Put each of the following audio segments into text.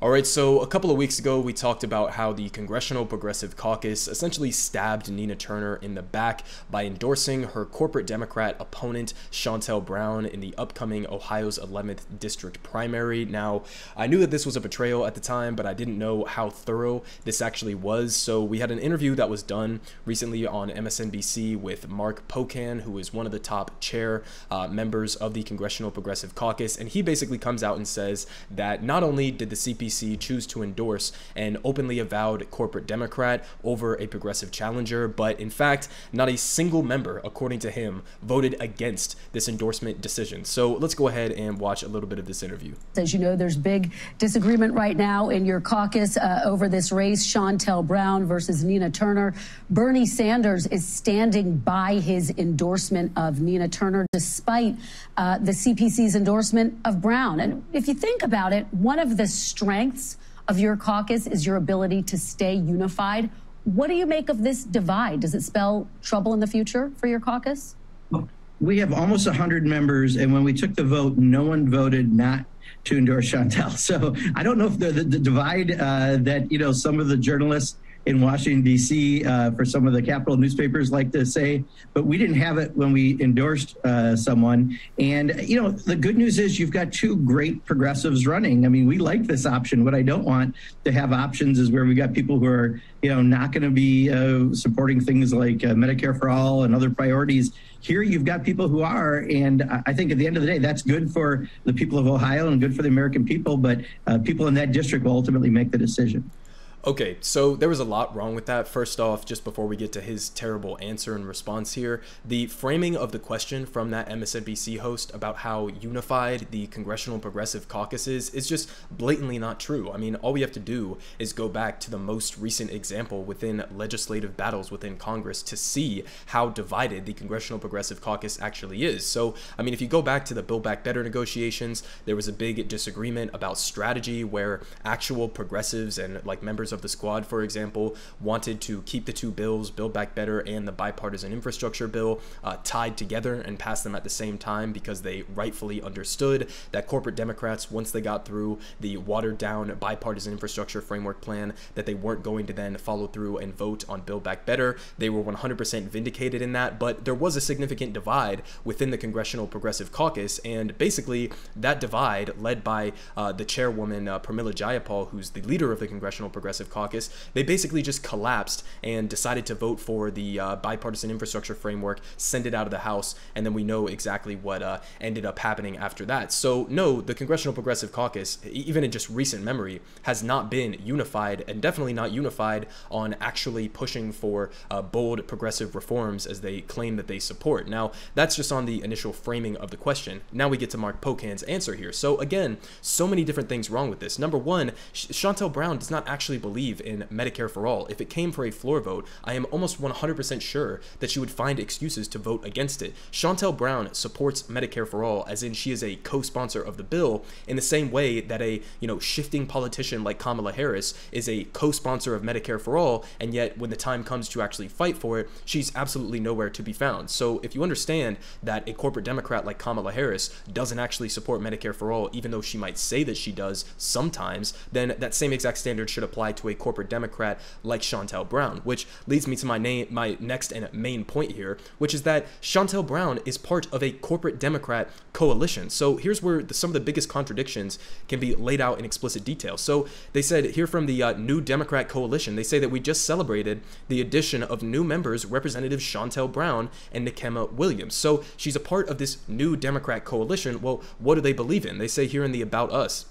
All right, so a couple of weeks ago, we talked about how the Congressional Progressive Caucus essentially stabbed Nina Turner in the back by endorsing her corporate Democrat opponent, Shontel Brown, in the upcoming Ohio's 11th District primary. Now, I knew that this was a betrayal at the time, but I didn't know how thorough this actually was. So we had an interview that was done recently on MSNBC with Mark Pocan, who is one of the top members of the Congressional Progressive Caucus, and he basically comes out and says that not only did the CPC choose to endorse an openly avowed corporate Democrat over a progressive challenger, but in fact, not a single member, according to him, voted against this endorsement decision. So let's go ahead and watch a little bit of this interview. As you know, there's big disagreement right now in your caucus over this race, Shontel Brown versus Nina Turner. Bernie Sanders is standing by his endorsement of Nina Turner, despite the CPC's endorsement of Brown. And if you think about it, one of the strengths of your caucus is your ability to stay unified. What do you make of this divide? Does it spell trouble in the future for your caucus? We have almost 100 members, and when we took the vote, no one voted not to endorse Shontel. So I don't know if the divide that, you know, some of the journalists in Washington, D.C., for some of the capital newspapers like to say, but we didn't have it when we endorsed someone. And, you know, the good news is you've got two great progressives running. I mean, we like this option. What I don't want to have options is where we got people who are, you know, not going to be supporting things like Medicare for all and other priorities. Here you've got people who are, and I think at the end of the day, that's good for the people of Ohio and good for the American people, but people in that district will ultimately make the decision. Okay, so there was a lot wrong with that. First off, just before we get to his terrible answer and response here, the framing of the question from that MSNBC host about how unified the Congressional Progressive Caucus is just blatantly not true. I mean, all we have to do is go back to the most recent example within legislative battles within Congress to see how divided the Congressional Progressive Caucus actually is. So, I mean, if you go back to the Build Back Better negotiations, there was a big disagreement about strategy where actual progressives and like members of the squad, for example, wanted to keep the two bills, Build Back Better and the bipartisan infrastructure bill, tied together and pass them at the same time because they rightfully understood that corporate Democrats, once they got through the watered down bipartisan infrastructure framework plan, that they weren't going to then follow through and vote on Build Back Better. They were 100% vindicated in that, but there was a significant divide within the Congressional Progressive Caucus, and basically that divide, led by the chairwoman Pramila Jayapal, who's the leader of the Congressional Progressive Caucus, they basically just collapsed and decided to vote for the bipartisan infrastructure framework, send it out of the House, and then we know exactly what ended up happening after that. So no, the Congressional Progressive Caucus, even in just recent memory, has not been unified, and definitely not unified on actually pushing for bold progressive reforms as they claim that they support. Now, that's just on the initial framing of the question. Now we get to Mark Pocan's answer here. So again, so many different things wrong with this. Number one, Shontel Brown does not actually believe in Medicare for all. If it came for a floor vote, I am almost 100% sure that she would find excuses to vote against it. Shontel Brown supports Medicare for all, as in she is a co-sponsor of the bill, in the same way that a, you know, shifting politician like Kamala Harris is a co-sponsor of Medicare for all, and yet when the time comes to actually fight for it, she's absolutely nowhere to be found. So if you understand that a corporate Democrat like Kamala Harris doesn't actually support Medicare for all, even though she might say that she does sometimes, then that same exact standard should apply to a corporate Democrat like Shontel Brown, which leads me to my next and main point here, which is that Shontel Brown is part of a corporate Democrat coalition. So here's where some of the biggest contradictions can be laid out in explicit detail. So they said here from the New Democrat Coalition, they say that we just celebrated the addition of new members, Representative Shontel Brown and Nikema Williams. So she's a part of this New Democrat Coalition. Well, what do they believe in? They say here in the About Us,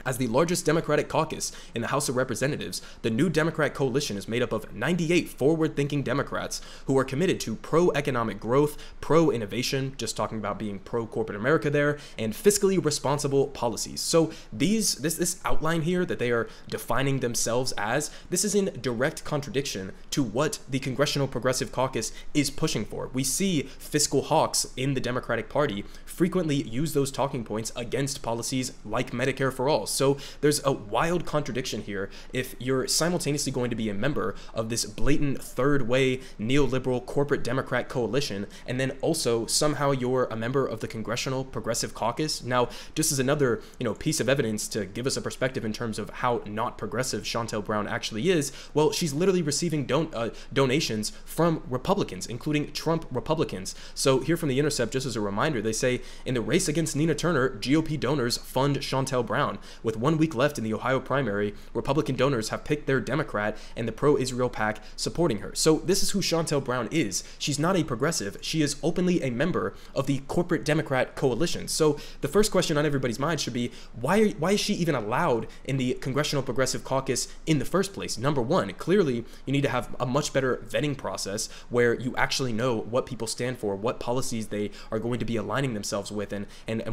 as the largest Democratic caucus in the House of Representatives, the New Democrat Coalition is made up of 98 forward-thinking Democrats who are committed to pro-economic growth, pro-innovation, just talking about being pro-corporate America there, and fiscally responsible policies. So this outline here that they are defining themselves as, this is in direct contradiction to what the Congressional Progressive Caucus is pushing for. We see fiscal hawks in the Democratic Party frequently use those talking points against policies like Medicare for all. So there's a wild contradiction here if you're simultaneously going to be a member of this blatant third way neoliberal corporate Democrat coalition, and then also somehow you're a member of the Congressional Progressive Caucus. Now, just as another, piece of evidence to give us a perspective in terms of how not progressive Shontel Brown actually is, well, she's literally receiving donations from Republicans, including Trump Republicans. So here from The Intercept, just as a reminder, they say, in the race against Nina Turner, GOP donors fund Shontel Brown. With 1 week left in the Ohio primary, Republican donors have picked their Democrat and the pro-Israel PAC supporting her. So this is who Shontel Brown is. She's not a progressive. She is openly a member of the corporate Democrat coalition. So the first question on everybody's mind should be, why is she even allowed in the Congressional Progressive Caucus in the first place? Number one, clearly you need to have a much better vetting process where you actually know what people stand for, what policies they are going to be aligning themselves with, and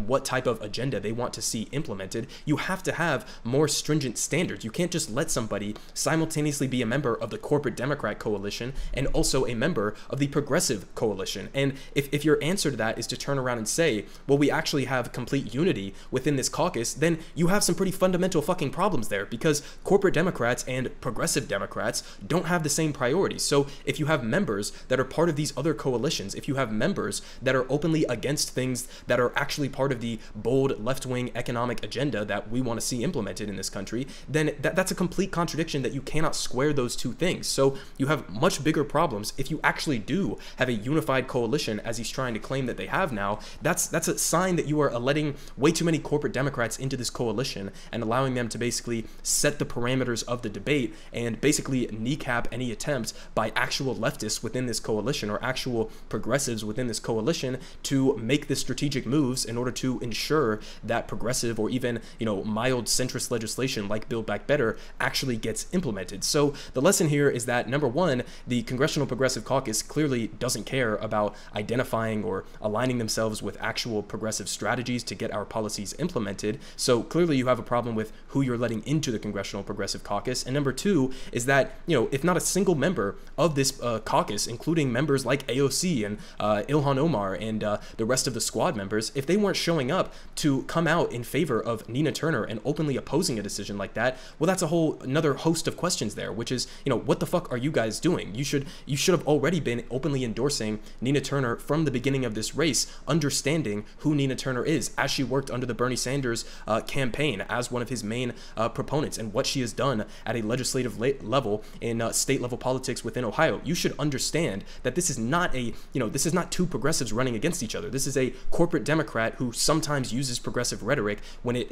what type of agenda they want to see implemented. You have to have more stringent standards. You can't just let somebody simultaneously be a member of the corporate Democrat coalition and also a member of the progressive coalition. And if your answer to that is to turn around and say, well, we actually have complete unity within this caucus, then you have some pretty fundamental fucking problems there, because corporate Democrats and progressive Democrats don't have the same priorities. So if you have members that are part of these other coalitions, if you have members that are openly against things that are actually part of the bold left-wing economic agenda that we want to see implemented in this country, then that's a complete contradiction that you cannot square those two things. So you have much bigger problems if you actually do have a unified coalition, as he's trying to claim that they have now. That's a sign that you are letting way too many corporate Democrats into this coalition and allowing them to basically set the parameters of the debate and basically kneecap any attempt by actual leftists within this coalition or actual progressives within this coalition to make the strategic moves in order to ensure that progressive or even, mild centrist legislation like Build Back Better actually gets implemented. So the lesson here is that, number one, the Congressional Progressive Caucus clearly doesn't care about identifying or aligning themselves with actual progressive strategies to get our policies implemented. So clearly you have a problem with who you're letting into the Congressional Progressive Caucus. And number two is that, if not a single member of this caucus, including members like AOC and Ilhan Omar and the rest of the squad members, if they weren't showing up to come out in favor of Nina Turner and openly opposing a decision like that, well, that's a whole another host of questions there, which is, what the fuck are you guys doing? You should have already been openly endorsing Nina Turner from the beginning of this race, understanding who Nina Turner is, as she worked under the Bernie Sanders campaign as one of his main proponents, and what she has done at a legislative level in state level politics within Ohio. You should understand that this is not this is not two progressives running against each other. This is a corporate Democrat who sometimes uses progressive rhetoric when it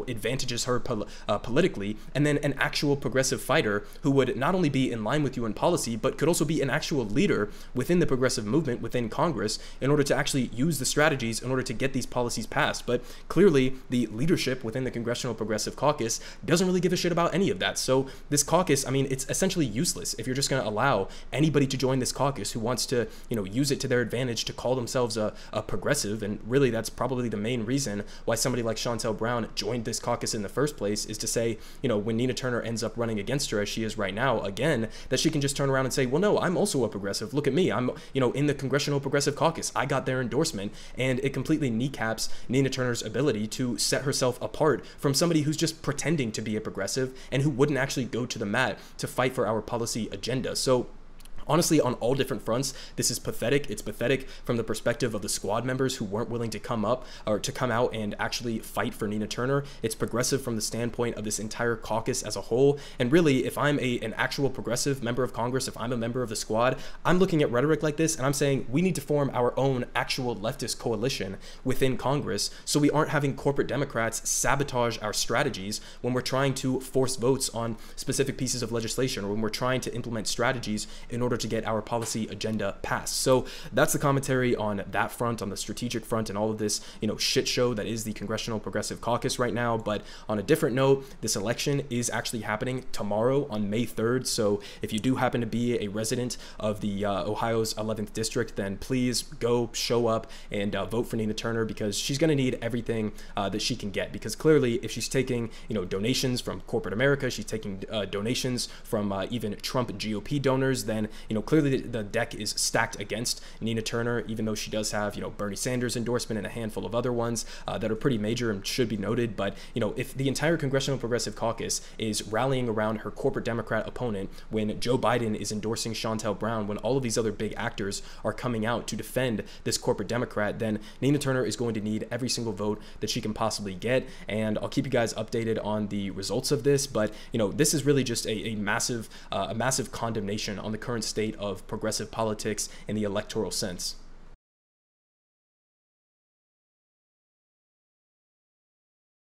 advantages her politically, and then an actual progressive fighter who would not only be in line with you in policy, but could also be an actual leader within the progressive movement within Congress in order to actually use the strategies in order to get these policies passed. But clearly the leadership within the Congressional Progressive Caucus doesn't really give a shit about any of that. So this caucus, it's essentially useless if you're just going to allow anybody to join this caucus who wants to, use it to their advantage to call themselves a progressive. And really that's probably the main reason why somebody like Shontel Brown joined this caucus in the first place, is to say, when Nina Turner ends up running against her as she is right now again, that she can just turn around and say, well, no, I'm also a progressive. Look at me. I'm, in the Congressional Progressive Caucus. I got their endorsement. And it completely kneecaps Nina Turner's ability to set herself apart from somebody who's just pretending to be a progressive and who wouldn't actually go to the mat to fight for our policy agenda. So honestly, on all different fronts, this is pathetic. It's pathetic from the perspective of the squad members who weren't willing to come out and actually fight for Nina Turner. It's progressive from the standpoint of this entire caucus as a whole. And really, if I'm an actual progressive member of Congress, if I'm a member of the squad, I'm looking at rhetoric like this and I'm saying we need to form our own actual leftist coalition within Congress, so we aren't having corporate Democrats sabotage our strategies when we're trying to force votes on specific pieces of legislation, or when we're trying to implement strategies in order to get our policy agenda passed. So that's the commentary on that front, on the strategic front, and all of this, shit show that is the Congressional Progressive Caucus right now. But on a different note, this election is actually happening tomorrow on May 3rd. So if you do happen to be a resident of the Ohio's 11th district, then please go show up and vote for Nina Turner, because she's going to need everything that she can get. Because clearly, if she's taking, donations from corporate America, she's taking donations from even Trump GOP donors, then clearly the deck is stacked against Nina Turner, even though she does have, Bernie Sanders endorsement and a handful of other ones that are pretty major and should be noted. But, if the entire Congressional Progressive Caucus is rallying around her corporate Democrat opponent when Joe Biden is endorsing Shontel Brown, when all of these other big actors are coming out to defend this corporate Democrat, then Nina Turner is going to need every single vote that she can possibly get. And I'll keep you guys updated on the results of this. But, this is really just a massive condemnation on the current state of progressive politics in the electoral sense.